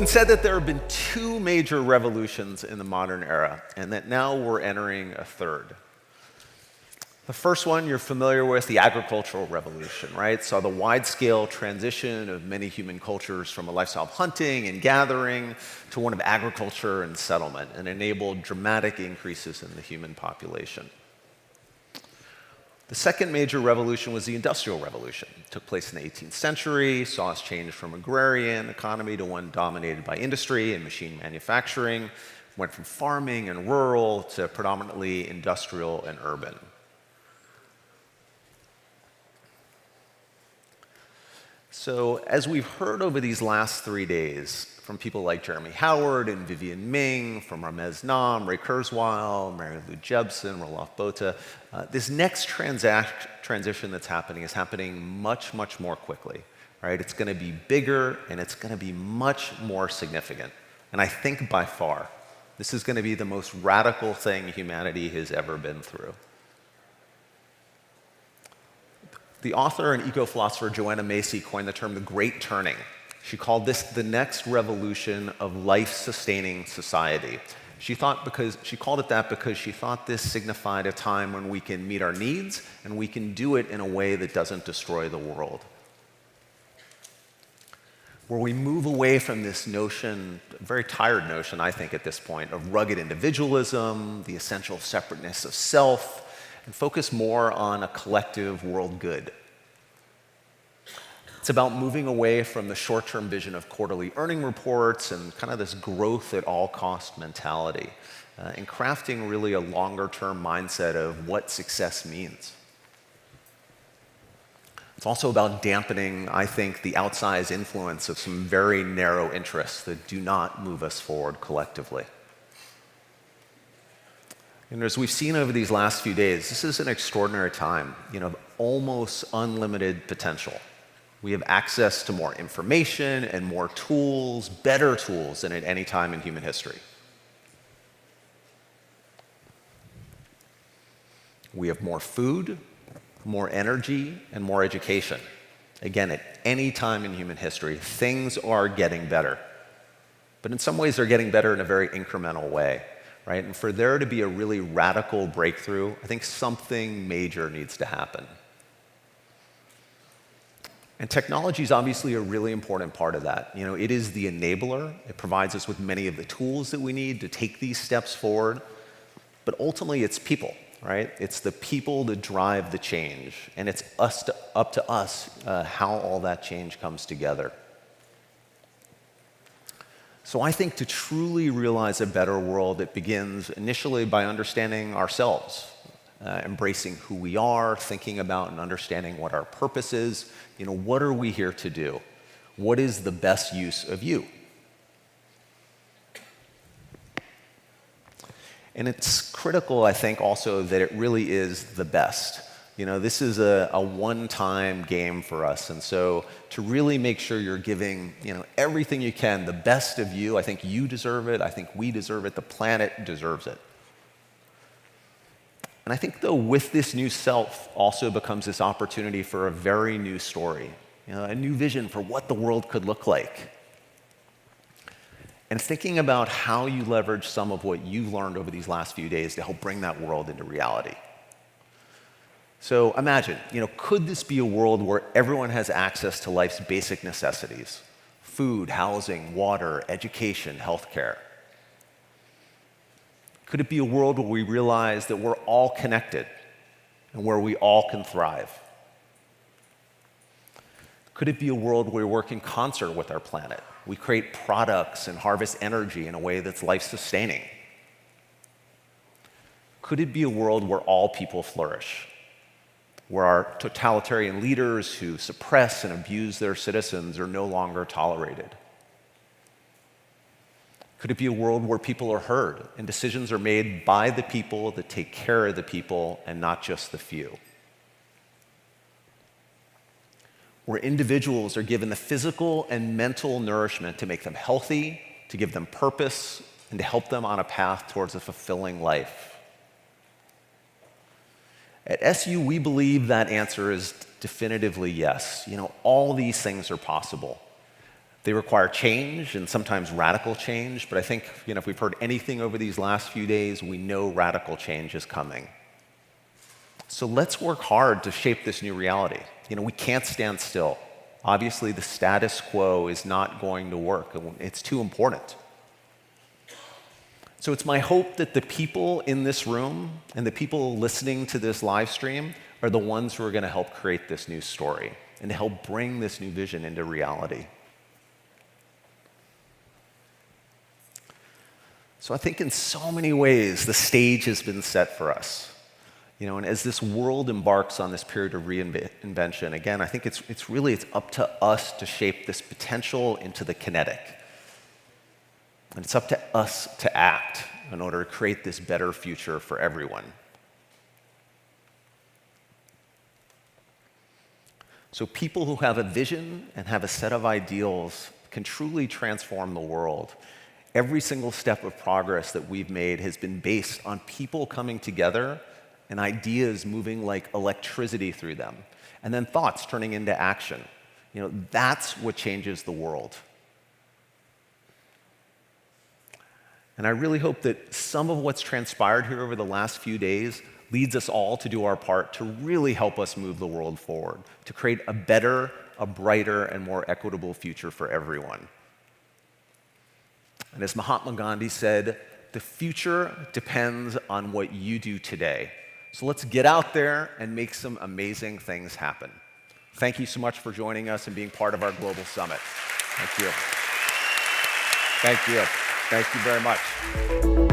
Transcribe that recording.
been said that there have been two major revolutions in the modern era, and that now we're entering a third. The first one you're familiar with, the agricultural revolution, right? Saw the wide-scale transition of many human cultures from a lifestyle of hunting and gathering to one of agriculture and settlement, and enabled dramatic increases in the human population. The second major revolution was the Industrial Revolution. It took place in the 18th century, saw us change from agrarian economy to one dominated by industry and machine manufacturing, went from farming and rural to predominantly industrial and urban. So as we've heard over these last 3 days from people like Jeremy Howard and Vivian Ming, from Ramez Nam, Ray Kurzweil, Mary Lou Jepsen, Roloff Botha, this next transition that's happening is happening much, much more quickly, right? It's going to be bigger and it's going to be much more significant. And I think by far, this is going to be the most radical thing humanity has ever been through. The author and eco-philosopher Joanna Macy coined the term the Great Turning. She called this the next revolution of life-sustaining society. She called it that because she thought this signified a time when we can meet our needs and we can do it in a way that doesn't destroy the world. Where we move away from this notion, a very tired notion, I think, at this point, of rugged individualism, the essential separateness of self, and focus more on a collective world good. It's about moving away from the short-term vision of quarterly earning reports and kind of this growth at all cost mentality, and crafting really a longer-term mindset of what success means. It's also about dampening, I think, the outsized influence of some very narrow interests that do not move us forward collectively. And as we've seen over these last few days, this is an extraordinary time, of almost unlimited potential. We have access to more information and more tools, better tools than at any time in human history. We have more food, more energy, and more education. Again, at any time in human history, things are getting better. But in some ways, they're getting better in a very incremental way. Right? And for there to be a really radical breakthrough, I think something major needs to happen. And technology is obviously a really important part of that. It is the enabler. It provides us with many of the tools that we need to take these steps forward. But ultimately, it's people, right? It's the people that drive the change. And it's up to us how all that change comes together. So I think to truly realize a better world, it begins initially by understanding ourselves, embracing who we are, thinking about and understanding what our purpose is. What are we here to do? What is the best use of you? And it's critical, I think, also that it really is the best. This is a one-time game for us. And so to really make sure you're giving, everything you can, the best of you, I think you deserve it. I think we deserve it. The planet deserves it. And I think, though, with this new self also becomes this opportunity for a very new story, a new vision for what the world could look like. And thinking about how you leverage some of what you've learned over these last few days to help bring that world into reality. So imagine, could this be a world where everyone has access to life's basic necessities? Food, housing, water, education, healthcare. Could it be a world where we realize that we're all connected and where we all can thrive? Could it be a world where we work in concert with our planet? We create products and harvest energy in a way that's life-sustaining. Could it be a world where all people flourish? Where our totalitarian leaders who suppress and abuse their citizens are no longer tolerated? Could it be a world where people are heard and decisions are made by the people that take care of the people and not just the few? Where individuals are given the physical and mental nourishment to make them healthy, to give them purpose, and to help them on a path towards a fulfilling life? At SU, we believe that answer is definitively yes. All these things are possible. They require change, and sometimes radical change, but I think, if we've heard anything over these last few days, we know radical change is coming. So let's work hard to shape this new reality. We can't stand still. Obviously, the status quo is not going to work. It's too important. So it's my hope that the people in this room and the people listening to this live stream are the ones who are going to help create this new story and to help bring this new vision into reality. So I think in so many ways, the stage has been set for us. And as this world embarks on this period of reinvention, again, I think it's up to us to shape this potential into the kinetic. And it's up to us to act in order to create this better future for everyone. So people who have a vision and have a set of ideals can truly transform the world. Every single step of progress that we've made has been based on people coming together and ideas moving like electricity through them, and then thoughts turning into action. That's what changes the world. And I really hope that some of what's transpired here over the last few days leads us all to do our part to really help us move the world forward, to create a better, a brighter, and more equitable future for everyone. And as Mahatma Gandhi said, the future depends on what you do today. So let's get out there and make some amazing things happen. Thank you so much for joining us and being part of our global summit. Thank you. Thank you. Thank you very much.